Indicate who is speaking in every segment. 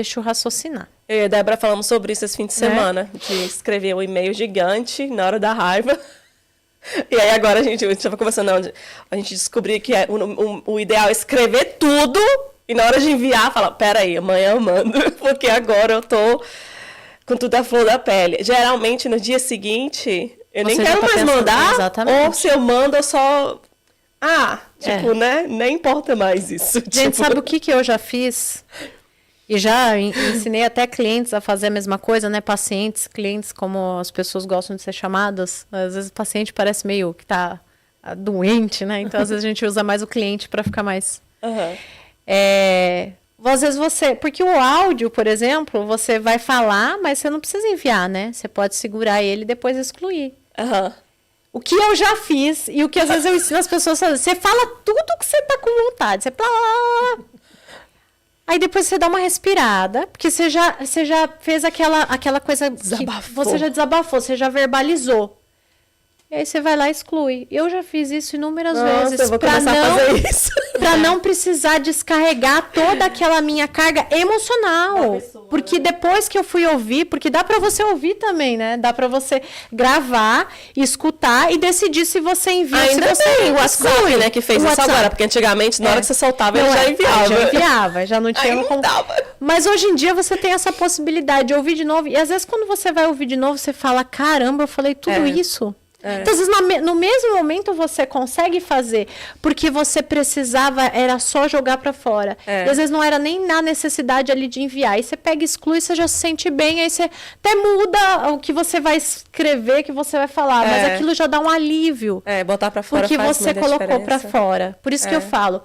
Speaker 1: Deixa eu raciocinar.
Speaker 2: Eu e a Débora falamos sobre isso esse fim de semana, de escrever um e-mail gigante na hora da raiva. E aí agora a gente estava conversando, a gente descobriu que o ideal é escrever tudo e na hora de enviar, falar, peraí, amanhã eu mando, porque agora eu tô com tudo à flor da pele. Geralmente, no dia seguinte, eu nem quero mais mandar, ou se eu mando, eu só... né? Nem importa mais isso.
Speaker 1: Gente, sabe o que eu já fiz? E já ensinei até clientes a fazer a mesma coisa, né? Pacientes, clientes, como as pessoas gostam de ser chamadas. Às vezes o paciente parece meio que tá doente, né? Então, às vezes a gente usa mais o cliente para ficar mais... Às vezes porque o áudio, por exemplo, você vai falar, mas você não precisa enviar, né? Você pode segurar ele e depois excluir. O que eu já fiz e o que às vezes eu ensino as pessoas a fazer. Você fala tudo que você tá com vontade. Você... Aí depois você dá uma respirada, porque você já fez aquela coisa
Speaker 2: Desabafou.
Speaker 1: que você já desabafou, você já verbalizou. E aí você vai lá e exclui. Eu já fiz isso inúmeras vezes. Para não precisar descarregar toda aquela minha carga emocional. Porque depois que eu fui ouvir, porque dá para você ouvir também, né? Dá para você gravar, escutar e decidir se você envia.
Speaker 2: Ainda
Speaker 1: se você
Speaker 2: tem o WhatsApp, né? Que fez isso agora. Porque antigamente, na hora que você soltava, ele já enviava.
Speaker 1: Já enviava, já não tinha como...
Speaker 2: dava.
Speaker 1: Mas hoje em dia você tem essa possibilidade de ouvir de novo. E às vezes quando você vai ouvir de novo, você fala, caramba, eu falei tudo isso. Então, às vezes, no mesmo momento você consegue fazer, porque você precisava, era só jogar para fora. E às vezes não era nem na necessidade ali de enviar. Aí você pega, exclui, você já se sente bem, aí você até muda o que você vai escrever, que você vai falar, mas aquilo já dá um alívio.
Speaker 2: Botar para fora
Speaker 1: porque
Speaker 2: faz
Speaker 1: você colocou para fora. Por isso que eu falo,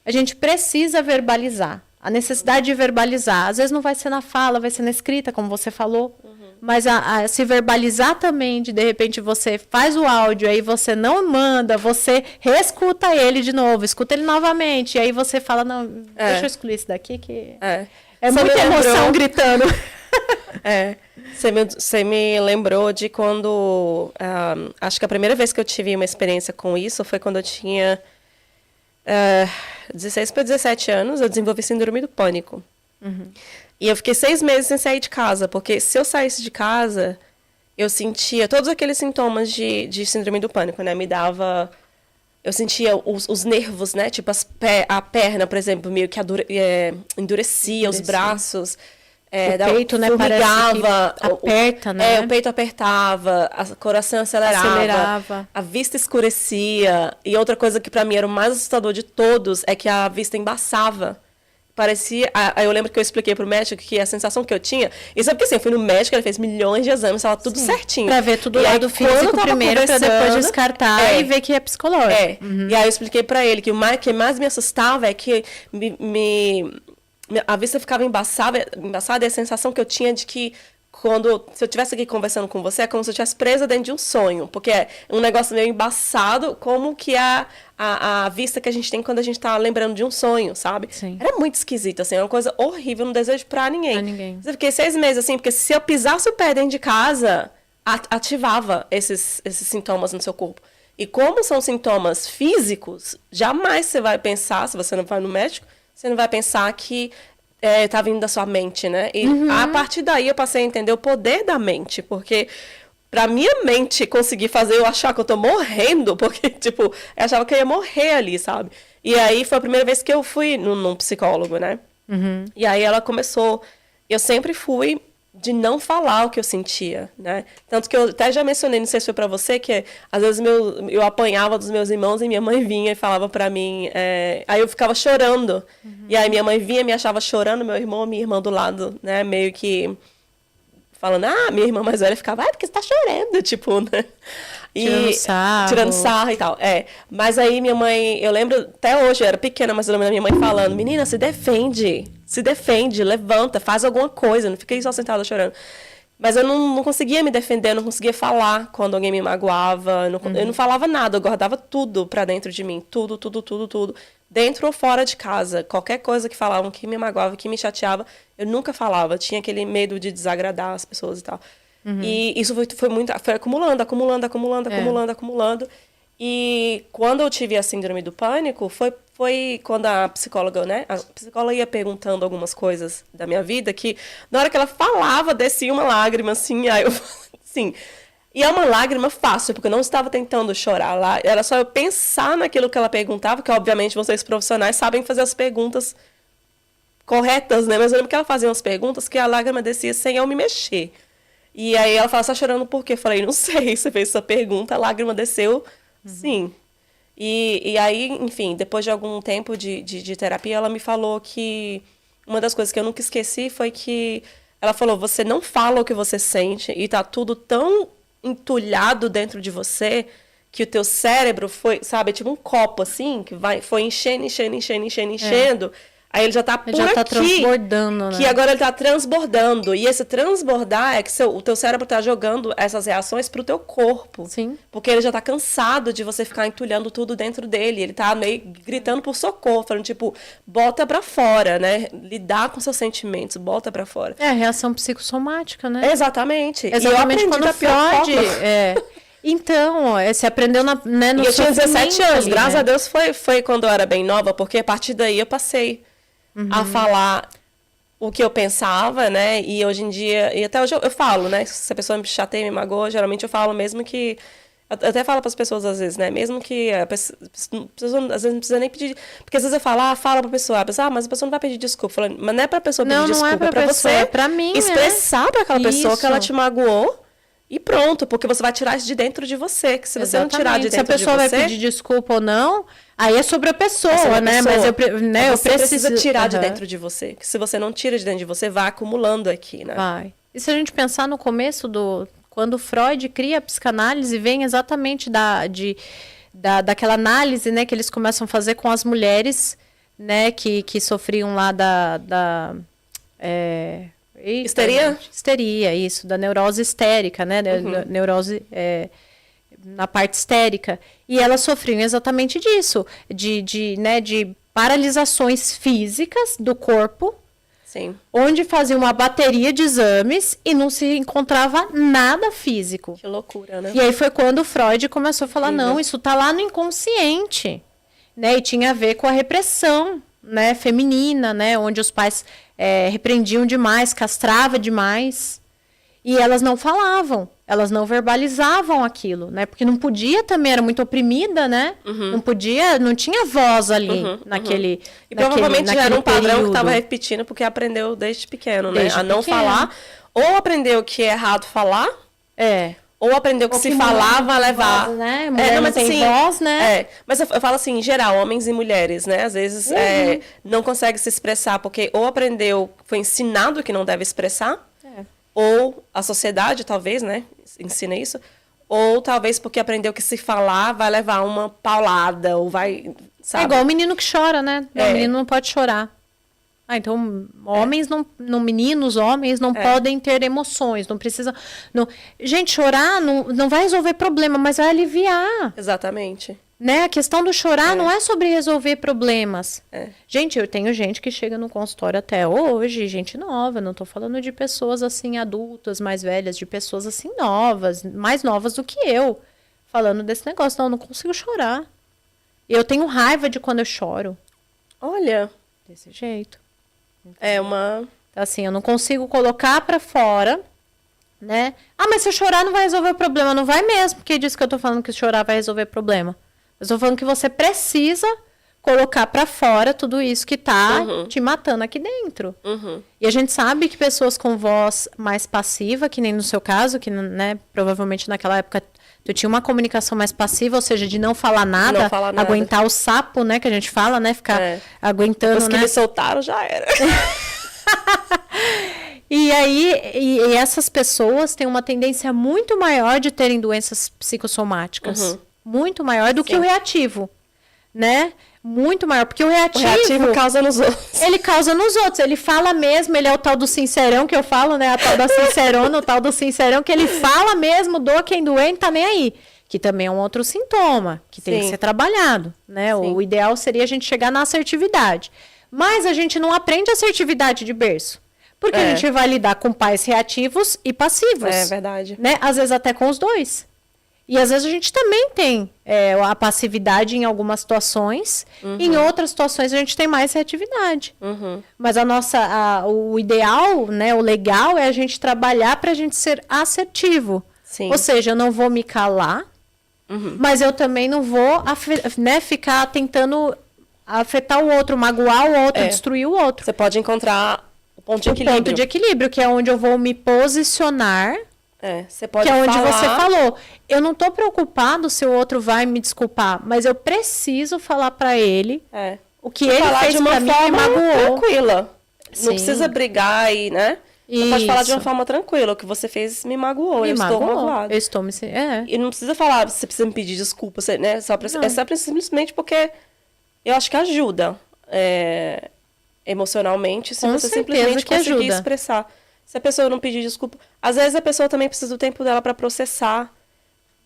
Speaker 1: a gente precisa verbalizar. A necessidade de verbalizar. Às vezes não vai ser na fala, vai ser na escrita, como você falou. Mas se verbalizar também, de repente você faz o áudio, aí você não manda, você reescuta ele de novo, escuta ele novamente, e aí você fala, não, deixa eu excluir isso daqui, que é muita emoção gritando.
Speaker 2: Você me lembrou de quando, acho que a primeira vez que eu tive uma experiência com isso foi quando eu tinha 16 para 17 anos, eu desenvolvi síndrome do pânico. E eu fiquei 6 meses sem sair de casa, porque se eu saísse de casa, eu sentia todos aqueles sintomas de síndrome do pânico, né? Eu sentia os nervos, né? Tipo, a perna, por exemplo, meio que endurecia os braços.
Speaker 1: O peito, né? Parece que aperta, né?
Speaker 2: O peito apertava, o coração acelerava, a vista escurecia. E outra coisa que pra mim era o mais assustador de todos é que a vista embaçava. Parecia... Aí eu lembro que eu expliquei pro médico que a sensação que eu tinha... Isso é porque assim, eu fui no médico, ele fez milhões de exames, estava tudo certinho.
Speaker 1: Pra ver tudo lá do físico primeiro, pra depois descartar e ver que é psicológico.
Speaker 2: E aí eu expliquei pra ele que o que mais me assustava é que a vista ficava embaçada e a sensação que eu tinha de que se eu estivesse aqui conversando com você, é como se eu estivesse presa dentro de um sonho, porque é um negócio meio embaçado, como que a vista que a gente tem quando a gente tá lembrando de um sonho, sabe?
Speaker 1: Sim.
Speaker 2: Era muito esquisito, assim, é uma coisa horrível, não desejo pra ninguém. Eu fiquei 6 meses, assim, porque se eu pisasse o pé dentro de casa, ativava esses sintomas no seu corpo. E como são sintomas físicos, jamais você vai pensar, se você não vai no médico, você não vai pensar que tá vindo da sua mente, né? E a partir daí eu passei a entender o poder da mente, porque pra minha mente conseguir fazer eu achar que eu tô morrendo, porque, tipo, eu achava que eu ia morrer ali, sabe? E aí foi a primeira vez que eu fui num psicólogo, né? E aí ela começou... Eu sempre fui de não falar o que eu sentia, né? Tanto que eu até já mencionei, não sei se foi pra você, que às vezes eu apanhava dos meus irmãos e minha mãe vinha e falava pra mim... aí eu ficava chorando. E aí minha mãe vinha, me achava chorando, meu irmão, minha irmã do lado, né? Meio que falando, minha irmã mais velha ficava, porque você tá chorando, tipo, né? Tirando sarro e tal. Mas aí minha mãe, eu lembro, até hoje, eu era pequena, mas eu lembro da minha mãe falando, menina, se defende, levanta, faz alguma coisa, não fica aí só sentada chorando. Mas eu não conseguia me defender, eu não conseguia falar quando alguém me magoava, eu não falava nada, eu guardava tudo pra dentro de mim, tudo. Dentro ou fora de casa, qualquer coisa que falavam que me magoava, que me chateava, eu nunca falava, tinha aquele medo de desagradar as pessoas e tal. E isso foi acumulando. E quando eu tive a síndrome do pânico, foi quando a psicóloga, né? A psicóloga ia perguntando algumas coisas da minha vida que, na hora que ela falava, descia uma lágrima, assim, aí eu assim. E é uma lágrima fácil, porque eu não estava tentando chorar lá. Era só eu pensar naquilo que ela perguntava, que obviamente vocês profissionais sabem fazer as perguntas corretas, né? Mas eu lembro que ela fazia umas perguntas que a lágrima descia sem eu me mexer. E aí ela falava, você tá chorando por quê? Eu falei, não sei, você fez essa pergunta, a lágrima desceu, sim. E aí, enfim, depois de algum tempo de terapia, ela me falou que uma das coisas que eu nunca esqueci foi que ela falou, você não fala o que você sente e tá tudo tão entulhado dentro de você que o teu cérebro foi, sabe, tipo um copo assim, que foi enchendo. Aí ele já tá por
Speaker 1: já tá
Speaker 2: aqui,
Speaker 1: transbordando, né?
Speaker 2: que agora ele tá transbordando. E esse transbordar é que o teu cérebro tá jogando essas reações pro teu corpo.
Speaker 1: Sim.
Speaker 2: Porque ele já tá cansado de você ficar entulhando tudo dentro dele. Ele tá meio gritando por socorro, falando tipo, bota pra fora, né? Lidar com seus sentimentos, bota pra fora.
Speaker 1: É, reação psicossomática, né?
Speaker 2: Exatamente.
Speaker 1: Exatamente, quando
Speaker 2: da pior
Speaker 1: Freud... Então, você aprendeu no
Speaker 2: e eu tinha 17 anos,
Speaker 1: ali,
Speaker 2: graças
Speaker 1: né?
Speaker 2: a Deus foi quando eu era bem nova, porque a partir daí eu passei a falar o que eu pensava, né? E hoje em dia, e até hoje eu falo, né? Se a pessoa me chateia, me magoa, geralmente eu falo mesmo que... Eu até falo para as pessoas às vezes, né? Mesmo que a pessoa às vezes não precisa nem pedir... Porque às vezes eu falo, fala para a pessoa, mas a pessoa não vai pedir desculpa. Falando, mas não é para a pessoa pedir desculpa,
Speaker 1: não é pra
Speaker 2: você
Speaker 1: é pra mim,
Speaker 2: expressar para aquela pessoa que ela te magoou. E pronto, porque você vai tirar isso de dentro de você. Que se você não tirar de dentro de você...
Speaker 1: Se a pessoa vai pedir desculpa ou não, aí é sobre a pessoa, né?
Speaker 2: Pessoa.
Speaker 1: Mas eu
Speaker 2: você precisa tirar de
Speaker 1: Uhum.
Speaker 2: dentro de você. Que se você não tira de dentro de você, vai acumulando aqui, né?
Speaker 1: Vai. E se a gente pensar no começo quando Freud cria a psicanálise, vem exatamente daquela análise, né, que eles começam a fazer com as mulheres, né, que sofriam lá
Speaker 2: Histeria?
Speaker 1: Histeria, isso, da neurose histérica, né? Neurose na parte histérica. E elas sofriam exatamente disso, de paralisações físicas do corpo,
Speaker 2: Sim.
Speaker 1: onde fazia uma bateria de exames e não se encontrava nada físico.
Speaker 2: Que loucura, né?
Speaker 1: E aí foi quando o Freud começou a falar, não, isso tá lá no inconsciente, né? E tinha a ver com a repressão, né, feminina, né, onde os pais repreendiam demais, castrava demais, e elas não falavam, elas não verbalizavam aquilo, né, porque não podia também, era muito oprimida, né, não podia, não tinha voz ali naquele
Speaker 2: E provavelmente já era um padrão
Speaker 1: período.
Speaker 2: que estava repetindo, porque aprendeu desde pequeno, né,
Speaker 1: Desde
Speaker 2: a não
Speaker 1: pequeno.
Speaker 2: falar, ou aprendeu que é errado falar, ou aprendeu que se falar vai levar.
Speaker 1: Voz, né? Mulher não tem voz, né?
Speaker 2: Mas eu falo assim, em geral, homens e mulheres, né? Às vezes não consegue se expressar porque ou aprendeu, foi ensinado que não deve expressar, ou a sociedade, talvez, né? Ensina isso. Ou talvez porque aprendeu que se falar vai levar uma paulada, ou vai. Sabe?
Speaker 1: É igual o menino que chora, né? O menino não pode chorar. Então, homens meninos, homens não podem ter emoções, não precisam... Gente, chorar não vai resolver problema, mas vai aliviar.
Speaker 2: Exatamente.
Speaker 1: Né? A questão do chorar não é sobre resolver problemas. Gente, eu tenho gente que chega no consultório até hoje, gente nova, não tô falando de pessoas assim, adultas, mais velhas, de pessoas assim novas, mais novas do que eu, falando desse negócio. Não consigo chorar. Eu tenho raiva de quando eu choro.
Speaker 2: Olha.
Speaker 1: Desse jeito. Assim, eu não consigo colocar pra fora, né? Mas se eu chorar não vai resolver o problema. Não vai mesmo, porque diz que eu tô falando que chorar vai resolver o problema. Eu tô falando que você precisa colocar pra fora tudo isso que tá te matando aqui dentro. E a gente sabe que pessoas com voz mais passiva, que nem no seu caso, que, né, provavelmente naquela época tu tinha uma comunicação mais passiva, ou seja, de não falar nada, aguentar o sapo, né, que a gente fala, né, ficar aguentando,
Speaker 2: Depois que
Speaker 1: né?
Speaker 2: me soltaram, já era.
Speaker 1: E aí, essas pessoas têm uma tendência muito maior de terem doenças psicossomáticas. Muito maior do que o reativo, né? Muito maior, porque o reativo
Speaker 2: causa nos outros.
Speaker 1: Ele causa nos outros, ele fala mesmo, ele é o tal do sincerão que eu falo, né? A tal da sincerona, o tal do sincerão, que ele fala mesmo, doa quem doer, não tá nem aí. Que também é um outro sintoma, que tem que ser trabalhado, né? O ideal seria a gente chegar na assertividade. Mas a gente não aprende assertividade de berço. Porque a gente vai lidar com pais reativos e passivos.
Speaker 2: É verdade.
Speaker 1: Né? Às vezes até com os dois. E às vezes a gente também tem a passividade em algumas situações, em outras situações a gente tem mais reatividade. Mas o ideal, né, o legal é a gente trabalhar para a gente ser assertivo.
Speaker 2: Sim.
Speaker 1: Ou seja, eu não vou me calar, mas eu também não vou ficar tentando afetar o outro, magoar o outro, destruir o outro.
Speaker 2: Você pode encontrar o ponto de equilíbrio.
Speaker 1: O ponto de equilíbrio, que é onde eu vou me posicionar.
Speaker 2: Você pode
Speaker 1: que é onde você falou. Eu não tô preocupado se o outro vai me desculpar, mas eu preciso falar pra ele o que ele fez pra mim e magoou.
Speaker 2: Tranquila. Sim. Não precisa brigar e, né? Você pode falar de uma forma tranquila. O que você fez me magoou. Estou magoado.
Speaker 1: Eu estou me...
Speaker 2: E não precisa falar, você precisa me pedir desculpa, né? É simplesmente porque eu acho que ajuda emocionalmente se você simplesmente conseguir expressar. Se a pessoa não pedir desculpa... Às vezes a pessoa também precisa do tempo dela para processar.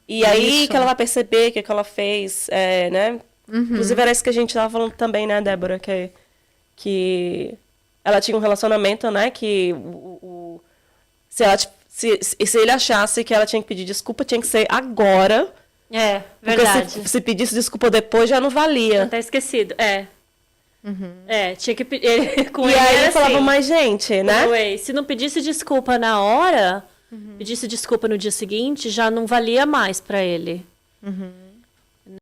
Speaker 2: E aí que ela vai perceber o que ela fez, né? Inclusive era isso que a gente tava falando também, né, Débora? Que ela tinha um relacionamento, né? Que se ele achasse que ela tinha que pedir desculpa, tinha que ser agora.
Speaker 3: Verdade.
Speaker 2: Porque se pedisse desculpa depois, já não valia.
Speaker 3: Até esquecido, tinha que pedir.
Speaker 2: E aí eu falava, mas gente, né?
Speaker 3: Se não pedisse desculpa na hora, pedisse desculpa no dia seguinte, já não valia mais pra ele.